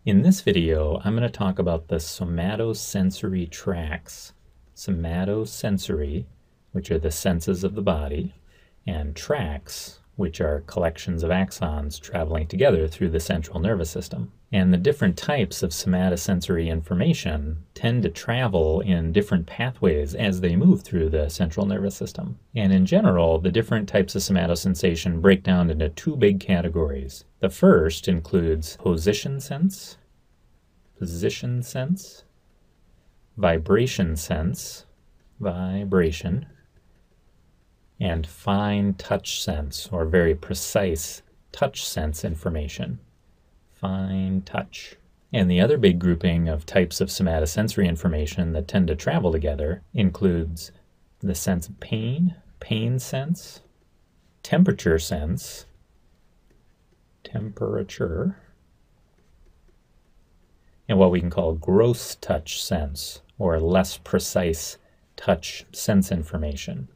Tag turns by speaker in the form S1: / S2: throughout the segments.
S1: In this video, I'm going to talk about the somatosensory tracts. Somatosensory, which are the senses of the body, and tracts, which are collections of axons traveling together through the central nervous system. And the different types of somatosensory information tend to travel in different pathways as they move through the central nervous system. And in general, the different types of somatosensation break down into two big categories. The first includes position sense, vibration sense, vibration, and fine touch sense, or very precise touch sense information, fine touch. And the other big grouping of types of somatosensory information that tend to travel together includes the sense of pain, pain sense, temperature sense, temperature, and what we can call gross touch sense, or less precise touch sense information.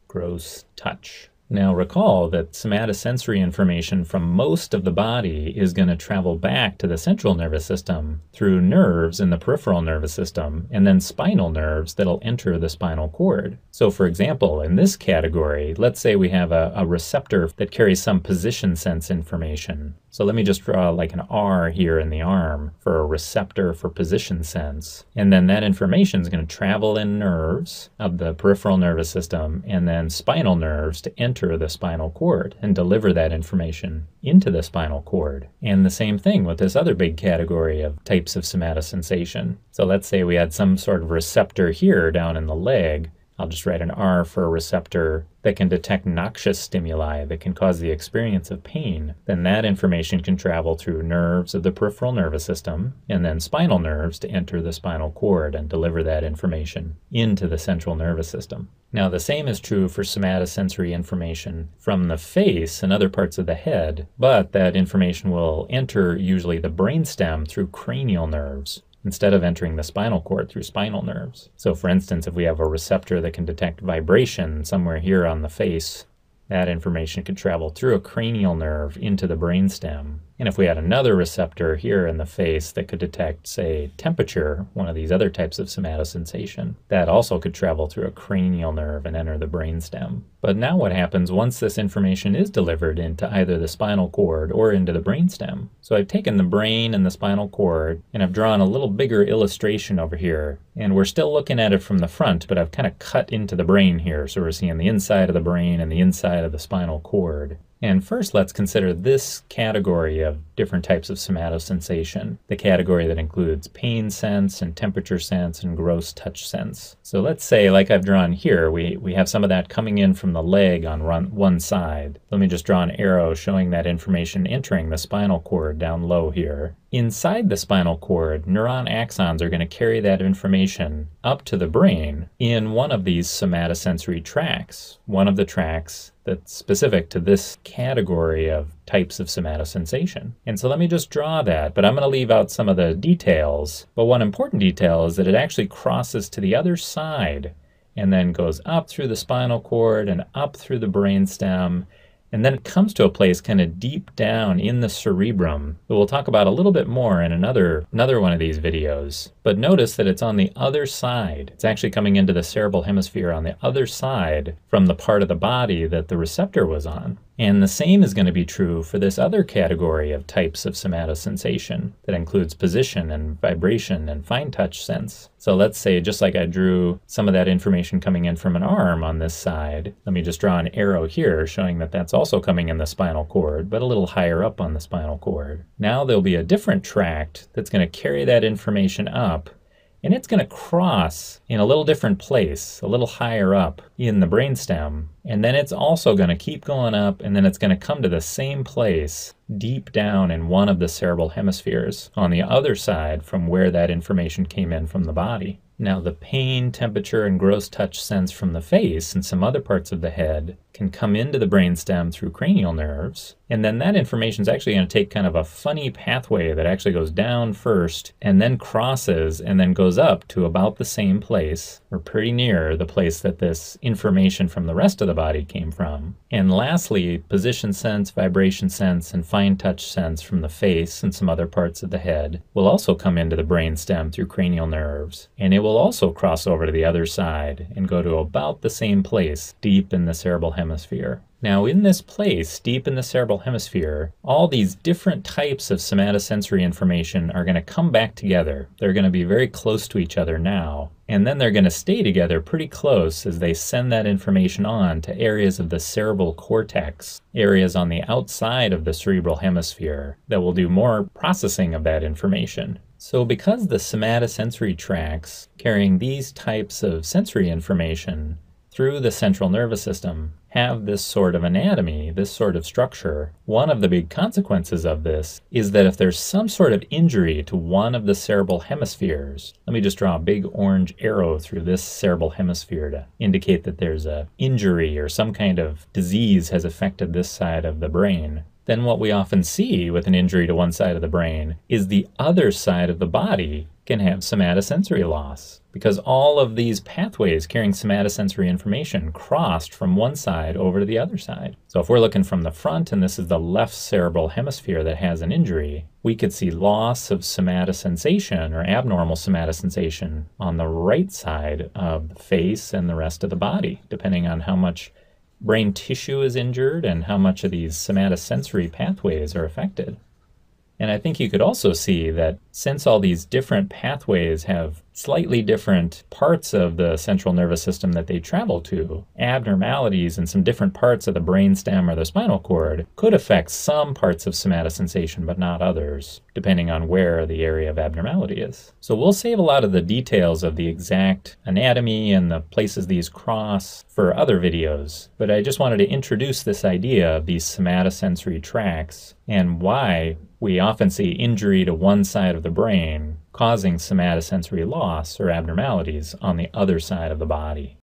S1: Gross touch. Now recall that somatosensory information from most of the body is going to travel back to the central nervous system through nerves in the peripheral nervous system and then spinal nerves that'll enter the spinal cord. So for example, in this category, let's say we have a receptor that carries some position sense information. So let me just draw like an R here in the arm for a receptor for position sense. And then that information is going to travel in nerves of the peripheral nervous system and then spinal nerves to enter the spinal cord and deliver that information into the spinal cord. And the same thing with this other big category of types of somatosensation. So let's say we had some sort of receptor here down in the leg. I'll just write an R for a receptor that can detect noxious stimuli that can cause the experience of pain. Then that information can travel through nerves of the peripheral nervous system and then spinal nerves to enter the spinal cord and deliver that information into the central nervous system. Now the same is true for somatosensory information from the face and other parts of the head, but that information will enter usually the brainstem through cranial nerves, instead of entering the spinal cord through spinal nerves. So for instance, if we have a receptor that can detect vibration somewhere here on the face, that information could travel through a cranial nerve into the brainstem. And if we had another receptor here in the face that could detect, say, temperature, one of these other types of somatosensation, that also could travel through a cranial nerve and enter the brainstem. But now what happens once this information is delivered into either the spinal cord or into the brainstem? So I've taken the brain and the spinal cord and I've drawn a little bigger illustration over here. And we're still looking at it from the front, but I've kind of cut into the brain here. So we're seeing the inside of the brain and the inside of the spinal cord. And first, let's consider this category of different types of somatosensation, the category that includes pain sense and temperature sense and gross touch sense. So let's say, like I've drawn here, we have some of that coming in from the leg on one side. Let me just draw an arrow showing that information entering the spinal cord down low here. Inside the spinal cord, neuron axons are going to carry that information up to the brain in one of these somatosensory tracts, one of the tracts that's specific to this category of types of somatosensation. And so let me just draw that, but I'm going to leave out some of the details. But one important detail is that it actually crosses to the other side and then goes up through the spinal cord and up through the brainstem. And then it comes to a place kind of deep down in the cerebrum that we'll talk about a little bit more in another one of these videos. But notice that it's on the other side. It's actually coming into the cerebral hemisphere on the other side from the part of the body that the receptor was on. And the same is going to be true for this other category of types of somatosensation that includes position and vibration and fine touch sense. So let's say, just like I drew some of that information coming in from an arm on this side, let me just draw an arrow here showing that that's also coming in the spinal cord, but a little higher up on the spinal cord. Now there'll be a different tract that's going to carry that information up, and it's going to cross in a little different place, a little higher up in the brainstem. And then it's also going to keep going up, and then it's going to come to the same place deep down in one of the cerebral hemispheres on the other side from where that information came in from the body. Now the pain, temperature, and gross touch sense from the face and some other parts of the head can come into the brainstem through cranial nerves, and then that information is actually going to take kind of a funny pathway that actually goes down first and then crosses and then goes up to about the same place, or pretty near the place that this information from the rest of the body came from. And lastly, position sense, vibration sense, and fine touch sense from the face and some other parts of the head will also come into the brainstem through cranial nerves. And it will also cross over to the other side and go to about the same place, deep in the cerebral hemisphere. Now, in this place, deep in the cerebral hemisphere, all these different types of somatosensory information are going to come back together. They're going to be very close to each other now, and then they're going to stay together pretty close as they send that information on to areas of the cerebral cortex, areas on the outside of the cerebral hemisphere that will do more processing of that information. So because the somatosensory tracts carrying these types of sensory information through the central nervous system have this sort of anatomy, this sort of structure, one of the big consequences of this is that if there's some sort of injury to one of the cerebral hemispheres, let me just draw a big orange arrow through this cerebral hemisphere to indicate that there's an injury or some kind of disease has affected this side of the brain, then what we often see with an injury to one side of the brain is the other side of the body can have somatosensory loss, because all of these pathways carrying somatosensory information crossed from one side over to the other side. So if we're looking from the front and this is the left cerebral hemisphere that has an injury, we could see loss of somatosensation or abnormal somatosensation on the right side of the face and the rest of the body, depending on how much brain tissue is injured and how much of these somatosensory pathways are affected. And I think you could also see that since all these different pathways have slightly different parts of the central nervous system that they travel to, abnormalities in some different parts of the brainstem or the spinal cord could affect some parts of somatosensation but not others, depending on where the area of abnormality is. So we'll save a lot of the details of the exact anatomy and the places these cross for other videos, but I just wanted to introduce this idea of these somatosensory tracts and why we often see injury to one side of the brain causing somatosensory loss or abnormalities on the other side of the body.